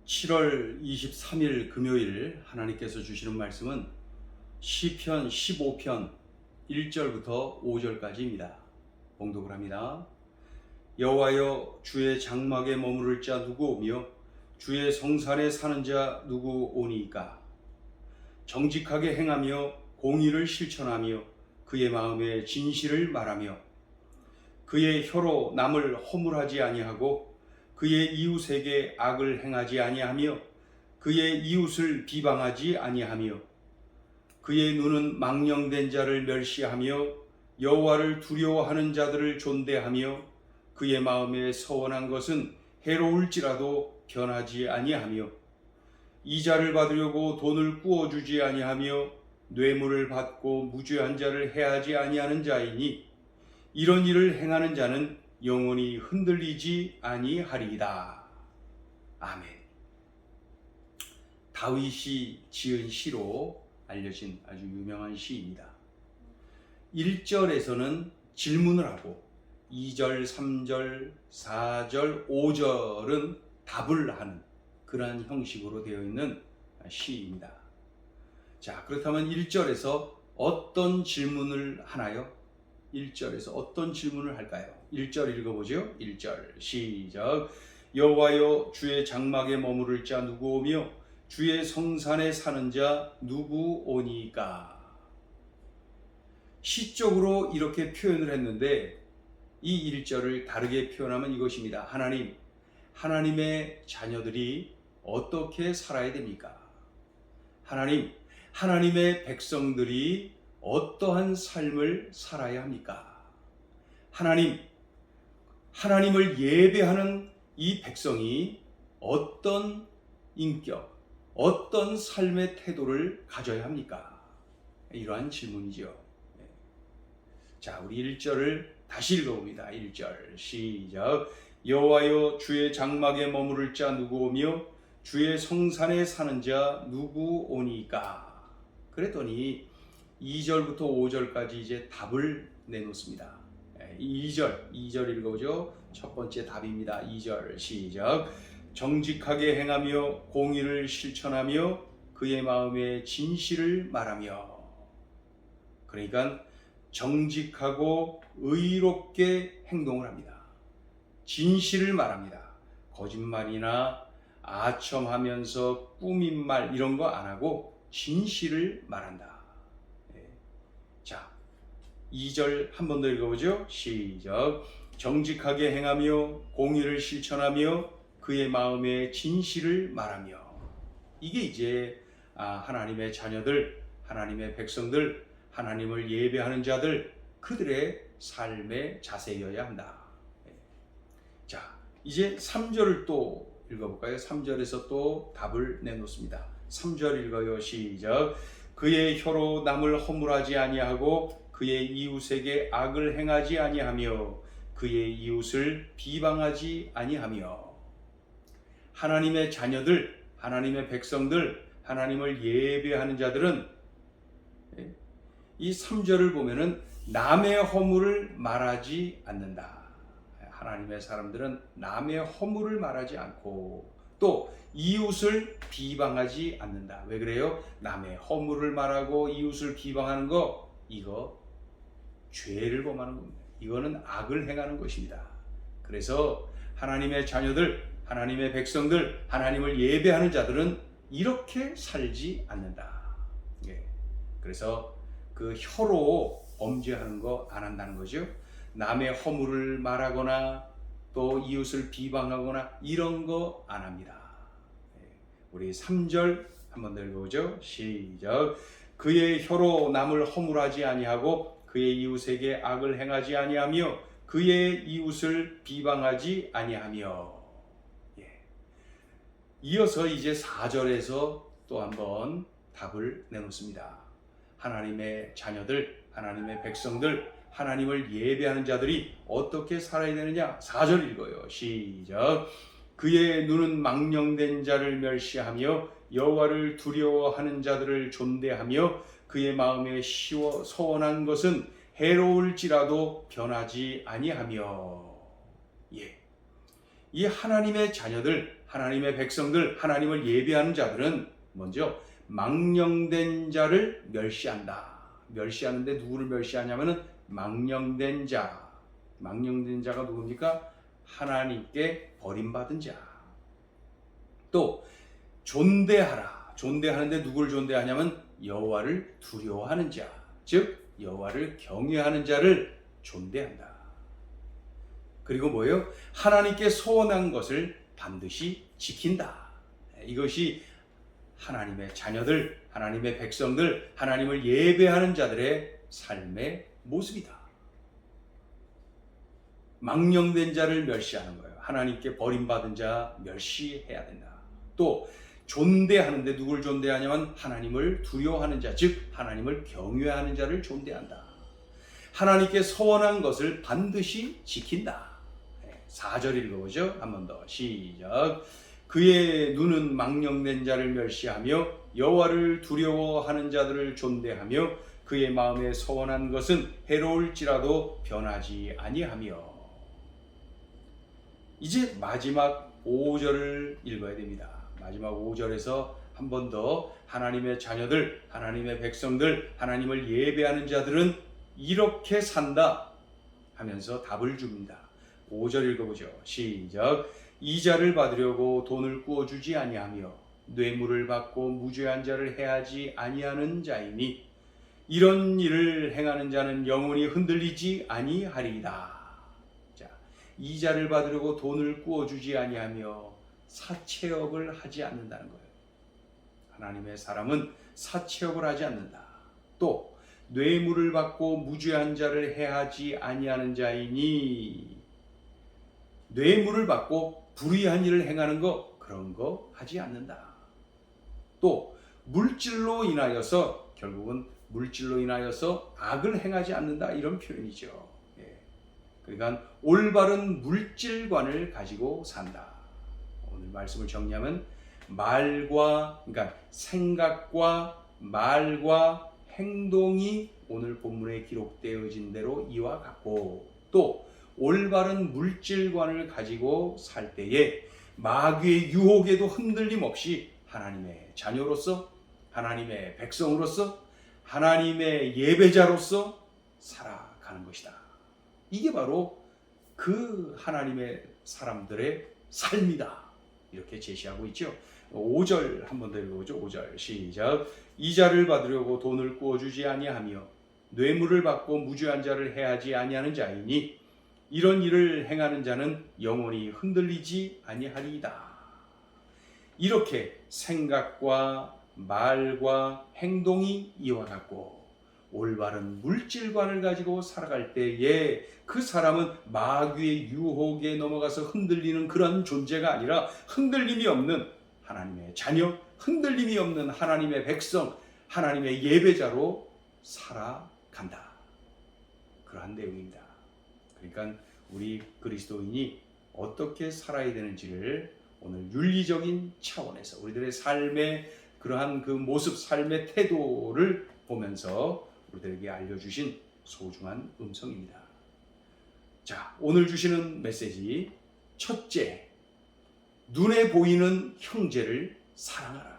7월 23일 금요일 하나님께서 주시는 말씀은 시편 15편 1절부터 5절까지입니다. 봉독을 합니다. 여호와여, 주의 장막에 머무를 자 누구 오며 주의 성산에 사는 자 누구 오니이까? 정직하게 행하며 공의를 실천하며 그의 마음에 진실을 말하며 그의 혀로 남을 허물하지 아니하고 그의 이웃에게 악을 행하지 아니하며 그의 이웃을 비방하지 아니하며 그의 눈은 망령된 자를 멸시하며 여호와를 두려워하는 자들을 존대하며 그의 마음에 서원한 것은 해로울지라도 변하지 아니하며 이자를 받으려고 돈을 꾸어주지 아니하며 뇌물을 받고 무죄한 자를 해하지 아니하는 자이니 이런 일을 행하는 자는 영원히 흔들리지 아니하리이다. 아멘. 다윗이 지은 시로 알려진 아주 유명한 시입니다. 1절에서는 질문을 하고 2절, 3절, 4절, 5절은 답을 하는 그러한 형식으로 되어 있는 시입니다. 자, 그렇다면 1절에서 어떤 질문을 하나요? 1절에서 어떤 질문을 할까요? 1절 읽어보죠. 1절 시작. 여호와여, 주의 장막에 머무를 자 누구 오며 주의 성산에 사는 자 누구 오니까? 시적으로 이렇게 표현을 했는데 이 1절을 다르게 표현하면 이것입니다. 하나님, 하나님의 자녀들이 어떻게 살아야 됩니까? 하나님, 하나님의 백성들이 어떠한 삶을 살아야 합니까? 하나님, 하나님을 예배하는 이 백성이 어떤 인격, 어떤 삶의 태도를 가져야 합니까? 이러한 질문이죠. 자, 우리 1절을 다시 읽어봅니다. 1절 시작. 여호와여, 주의 장막에 머무를 자 누구 오며 주의 성산에 사는 자 누구 오니까? 그랬더니 2절부터 5절까지 이제 답을 내놓습니다. 2절 읽어보죠. 첫 번째 답입니다. 2절 시작. 정직하게 행하며 공의를 실천하며 그의 마음에 진실을 말하며. 그러니까 정직하고 의롭게 행동을 합니다. 진실을 말합니다. 거짓말이나 아첨하면서 꾸민 말 이런 거 안 하고 진실을 말한다. 자, 2절 한 번 더 읽어보죠. 시작. 정직하게 행하며 공의를 실천하며 그의 마음에 진실을 말하며. 이게 이제 하나님의 자녀들, 하나님의 백성들, 하나님을 예배하는 자들, 그들의 삶의 자세여야 한다. 자, 이제 3절을 또 읽어볼까요? 3절에서 또 답을 내놓습니다. 3절 읽어요. 시작. 그의 혀로 남을 허물하지 아니하고 그의 이웃에게 악을 행하지 아니하며 그의 이웃을 비방하지 아니하며. 하나님의 자녀들, 하나님의 백성들, 하나님을 예배하는 자들은 이 3절을 보면은 남의 허물을 말하지 않는다. 하나님의 사람들은 남의 허물을 말하지 않고 또 이웃을 비방하지 않는다. 왜 그래요? 남의 허물을 말하고 이웃을 비방하는 거, 이거 죄를 범하는 겁니다. 이거는 악을 행하는 것입니다. 그래서 하나님의 자녀들, 하나님의 백성들, 하나님을 예배하는 자들은 이렇게 살지 않는다. 그래서 그 혀로 범죄하는 거 안 한다는 거죠. 남의 허물을 말하거나 또 이웃을 비방하거나 이런 거 안 합니다. 우리 3절 한번 더 읽어보죠. 시작. 그의 혀로 남을 허물하지 아니하고 그의 이웃에게 악을 행하지 아니하며 그의 이웃을 비방하지 아니하며. 이어서 이제 4절에서 또 한번 답을 내놓습니다. 하나님의 자녀들, 하나님의 백성들, 하나님을 예배하는 자들이 어떻게 살아야 되느냐? 4절 읽어요. 시작. 그의 눈은 망령된 자를 멸시하며 여호와를 두려워하는 자들을 존대하며 그의 마음에 서원한 것은 해로울지라도 변하지 아니하며. 이 하나님의 자녀들, 하나님의 백성들, 하나님을 예배하는 자들은 먼저 망령된 자를 멸시한다. 멸시하는데 누구를 멸시하냐면은 망령된 자. 망령된 자가 누굽니까? 하나님께 버림받은 자. 또 존대하라. 존대하는데 누구를 존대하냐면 여호와를 두려워하는 자. 즉 여호와를 경외하는 자를 존대한다. 그리고 뭐예요? 하나님께 소원한 것을 반드시 지킨다. 이것이 하나님의 자녀들, 하나님의 백성들, 하나님을 예배하는 자들의 삶의 모습이다. 망령된 자를 멸시하는 거예요. 하나님께 버림받은 자 멸시해야 된다. 또 존대하는데 누굴 존대하냐면 하나님을 두려워하는 자, 즉 하나님을 경외하는 자를 존대한다. 하나님께 서원한 것을 반드시 지킨다. 4절 읽어보죠. 한 번 더 시작. 그의 눈은 망령된 자를 멸시하며 여호와를 두려워하는 자들을 존대하며 그의 마음에 서원한 것은 해로울지라도 변하지 아니하며. 이제 마지막 5절을 읽어야 됩니다. 마지막 5절에서 한 번 더 하나님의 자녀들, 하나님의 백성들, 하나님을 예배하는 자들은 이렇게 산다 하면서 답을 줍니다. 5절 읽어보죠. 시작. 이자를 받으려고 돈을 꾸어주지 아니하며 뇌물을 받고 무죄한 자를 해하지 아니하는 자이니 이런 일을 행하는 자는 영원히 흔들리지 아니하리이다. 자, 이자를 받으려고 돈을 꾸어주지 아니하며 사채업을 하지 않는다는 거예요. 하나님의 사람은 사채업을 하지 않는다. 또 뇌물을 받고 무죄한 자를 해하지 아니하는 자이니 뇌물을 받고 불의한 일을 행하는 거 그런 거 하지 않는다. 또 물질로 인하여서 결국은 물질로 인하여서 악을 행하지 않는다 이런 표현이죠. 그러니까 올바른 물질관을 가지고 산다. 오늘 말씀을 정리하면 그러니까 생각과 말과 행동이 오늘 본문에 기록되어진 대로 이와 같고 또 올바른 물질관을 가지고 살 때에 마귀의 유혹에도 흔들림 없이 하나님의 자녀로서 하나님의 백성으로서 하나님의 예배자로서 살아가는 것이다. 이게 바로 그 하나님의 사람들의 삶이다. 이렇게 제시하고 있죠. 5절 한 번 더 읽어보죠. 5절 시작. 이자를 받으려고 돈을 꾸어주지 아니하며 뇌물을 받고 무죄한 자를 해하지 아니하는 자이니 이런 일을 행하는 자는 영원히 흔들리지 아니하리이다. 이렇게 생각과 말과 행동이 이와 같고 올바른 물질관을 가지고 살아갈 때에 그 사람은 마귀의 유혹에 넘어가서 흔들리는 그런 존재가 아니라 흔들림이 없는 하나님의 자녀, 흔들림이 없는 하나님의 백성, 하나님의 예배자로 살아간다. 그러한 내용입니다. 그러니까 우리 그리스도인이 어떻게 살아야 되는지를 오늘 윤리적인 차원에서 우리들의 삶의 그러한 그 모습, 삶의 태도를 보면서 우리들에게 알려주신 소중한 음성입니다. 자, 오늘 주시는 메시지 첫째, 눈에 보이는 형제를 사랑하라.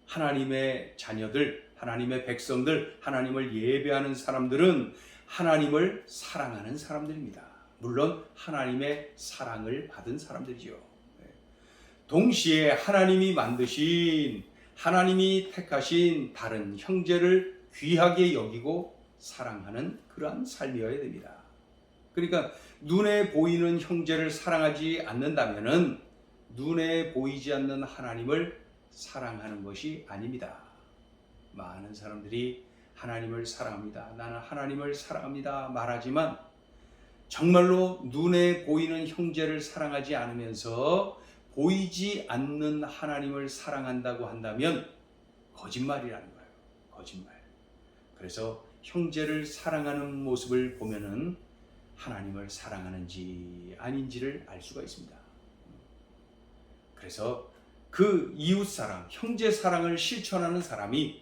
하나님의 자녀들, 하나님의 백성들, 하나님을 예배하는 사람들은 하나님을 사랑하는 사람들입니다. 물론 하나님의 사랑을 받은 사람들이죠. 동시에 하나님이 만드신, 하나님이 택하신 다른 형제를 귀하게 여기고 사랑하는 그러한 삶이어야 됩니다. 그러니까 눈에 보이는 형제를 사랑하지 않는다면은 눈에 보이지 않는 하나님을 사랑하는 것이 아닙니다. 많은 사람들이 하나님을 사랑합니다. 나는 하나님을 사랑합니다. 말하지만 정말로 눈에 보이는 형제를 사랑하지 않으면서 보이지 않는 하나님을 사랑한다고 한다면 거짓말이라는 거예요. 거짓말. 그래서 형제를 사랑하는 모습을 보면은 하나님을 사랑하는지 아닌지를 알 수가 있습니다. 그래서 그 이웃 사랑, 형제 사랑을 실천하는 사람이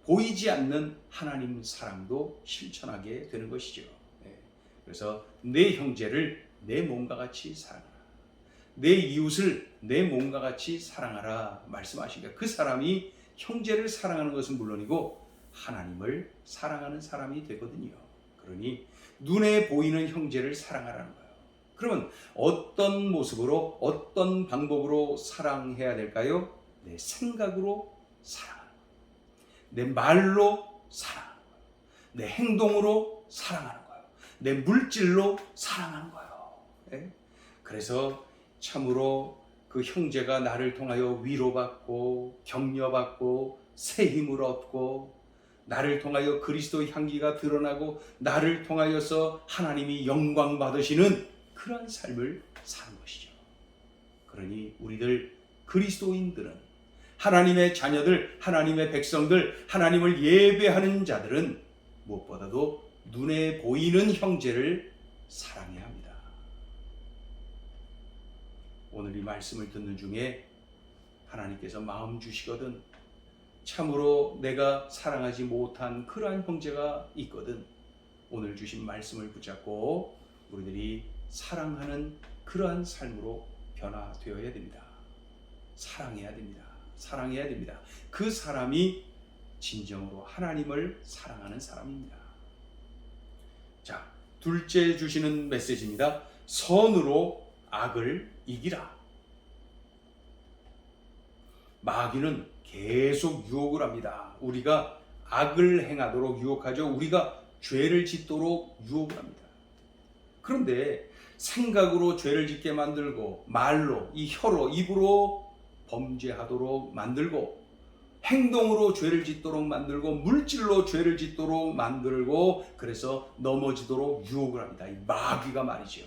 보이지 않는 하나님 사랑도 실천하게 되는 것이죠. 그래서 내 형제를 내 몸과 같이 사랑하라. 내 이웃을 내 몸과 같이 사랑하라 말씀하십니다. 그 사람이 형제를 사랑하는 것은 물론이고 하나님을 사랑하는 사람이 되거든요. 그러니 눈에 보이는 형제를 사랑하라는 거예요. 그러면 어떤 모습으로 어떤 방법으로 사랑해야 될까요? 내 생각으로 사랑하는 거예요. 내 말로 사랑하는 거예요. 내 행동으로 사랑하는 거예요. 내 물질로 사랑하는 거예요. 네? 그래서 참으로 그 형제가 나를 통하여 위로받고 격려받고 새 힘을 얻고 나를 통하여 그리스도의 향기가 드러나고 나를 통하여서 하나님이 영광 받으시는 그런 삶을 사는 것이죠. 그러니 우리들 그리스도인들은 하나님의 자녀들, 하나님의 백성들, 하나님을 예배하는 자들은 무엇보다도 눈에 보이는 형제를 사랑해야 합니다. 오늘 이 말씀을 듣는 중에 하나님께서 마음 주시거든 참으로 내가 사랑하지 못한 그러한 형제가 있거든 오늘 주신 말씀을 붙잡고 우리들이 사랑하는 그러한 삶으로 변화되어야 됩니다. 사랑해야 됩니다. 사랑해야 됩니다. 그 사람이 진정으로 하나님을 사랑하는 사람입니다. 자, 둘째 주시는 메시지입니다. 선으로 악을 이기라. 마귀는 계속 유혹을 합니다. 우리가 악을 행하도록 유혹하죠. 우리가 죄를 짓도록 유혹을 합니다. 그런데 생각으로 죄를 짓게 만들고 말로, 이 혀로, 입으로 범죄하도록 만들고 행동으로 죄를 짓도록 만들고 물질로 죄를 짓도록 만들고 그래서 넘어지도록 유혹을 합니다. 이 마귀가 말이죠.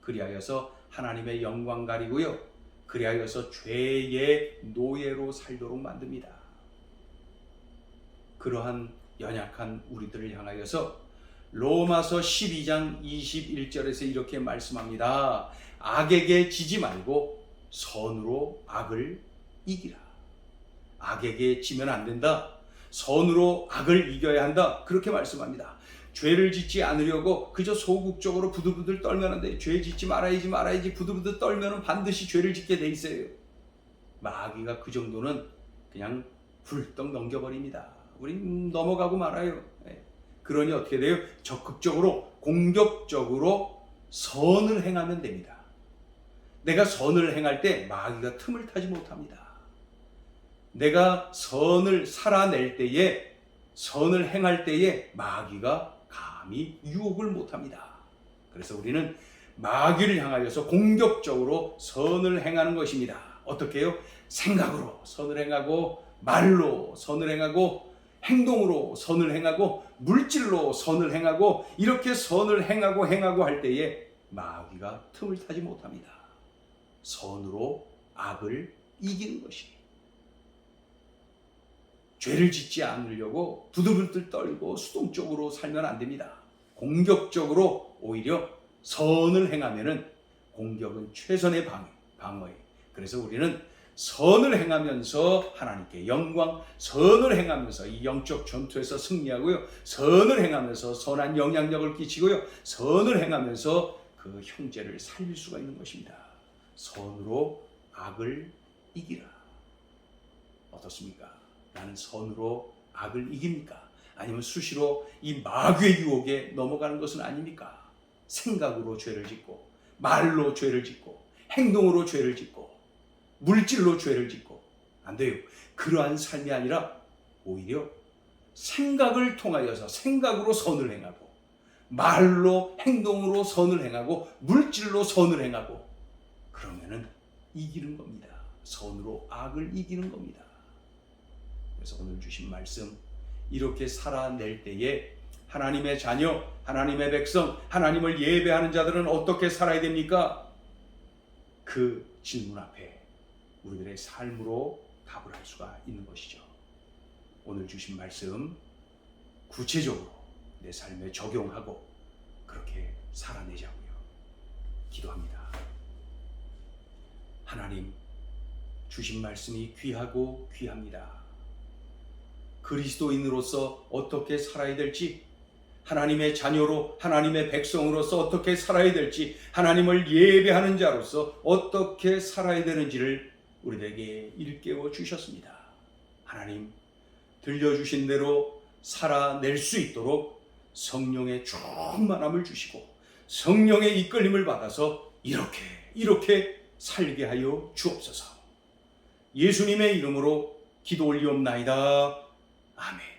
그리하여서 하나님의 영광 가리고요. 그리하여서 죄의 노예로 살도록 만듭니다. 그러한 연약한 우리들을 향하여서 로마서 12장 21절에서 이렇게 말씀합니다. 악에게 지지 말고 선으로 악을 이기라. 악에게 지면 안 된다. 선으로 악을 이겨야 한다. 그렇게 말씀합니다. 죄를 짓지 않으려고 그저 소극적으로 부들부들 떨면 안 돼. 죄 짓지 말아야지 부들부들 떨면 반드시 죄를 짓게 돼 있어요. 마귀가 그 정도는 그냥 훌떡 넘겨버립니다. 우린 넘어가고 말아요. 그러니 어떻게 돼요? 적극적으로 공격적으로 선을 행하면 됩니다. 내가 선을 행할 때 마귀가 틈을 타지 못합니다. 내가 선을 살아낼 때에 선을 행할 때에 마귀가 감히 유혹을 못합니다. 그래서 우리는 마귀를 향하여서 공격적으로 선을 행하는 것입니다. 어떻게 해요? 생각으로 선을 행하고 말로 선을 행하고 행동으로 선을 행하고 물질로 선을 행하고 이렇게 선을 행하고 할 때에 마귀가 틈을 타지 못합니다. 선으로 악을 이기는 것입니다. 죄를 짓지 않으려고 부들부들 떨고 수동적으로 살면 안 됩니다. 공격적으로 오히려 선을 행하면은 공격은 최선의 방어예요. 그래서 우리는 선을 행하면서 하나님께 영광, 선을 행하면서 이 영적 전투에서 승리하고요. 선을 행하면서 선한 영향력을 끼치고요. 선을 행하면서 그 형제를 살릴 수가 있는 것입니다. 선으로 악을 이기라. 어떻습니까? 나는 선으로 악을 이깁니까? 아니면 수시로 이 마귀의 유혹에 넘어가는 것은 아닙니까? 생각으로 죄를 짓고 말로 죄를 짓고 행동으로 죄를 짓고 물질로 죄를 짓고 안 돼요. 그러한 삶이 아니라 오히려 생각을 통하여서 생각으로 선을 행하고 말로 행동으로 선을 행하고 물질로 선을 행하고 그러면은 이기는 겁니다. 선으로 악을 이기는 겁니다. 그래서 오늘 주신 말씀 이렇게 살아낼 때에 하나님의 자녀, 하나님의 백성, 하나님을 예배하는 자들은 어떻게 살아야 됩니까? 그 질문 앞에 우리들의 삶으로 답을 할 수가 있는 것이죠. 오늘 주신 말씀 구체적으로 내 삶에 적용하고 그렇게 살아내자고요. 기도합니다. 하나님, 주신 말씀이 귀하고 귀합니다. 그리스도인으로서 어떻게 살아야 될지 하나님의 자녀로 하나님의 백성으로서 어떻게 살아야 될지, 하나님을 예배하는 자로서 어떻게 살아야 되는지를 우리에게 일깨워 주셨습니다. 하나님, 들려주신 대로 살아낼 수 있도록 성령의 충만함을 주시고 성령의 이끌림을 받아서 이렇게 살게 하여 주옵소서. 예수님의 이름으로 기도 올리옵나이다. 아멘.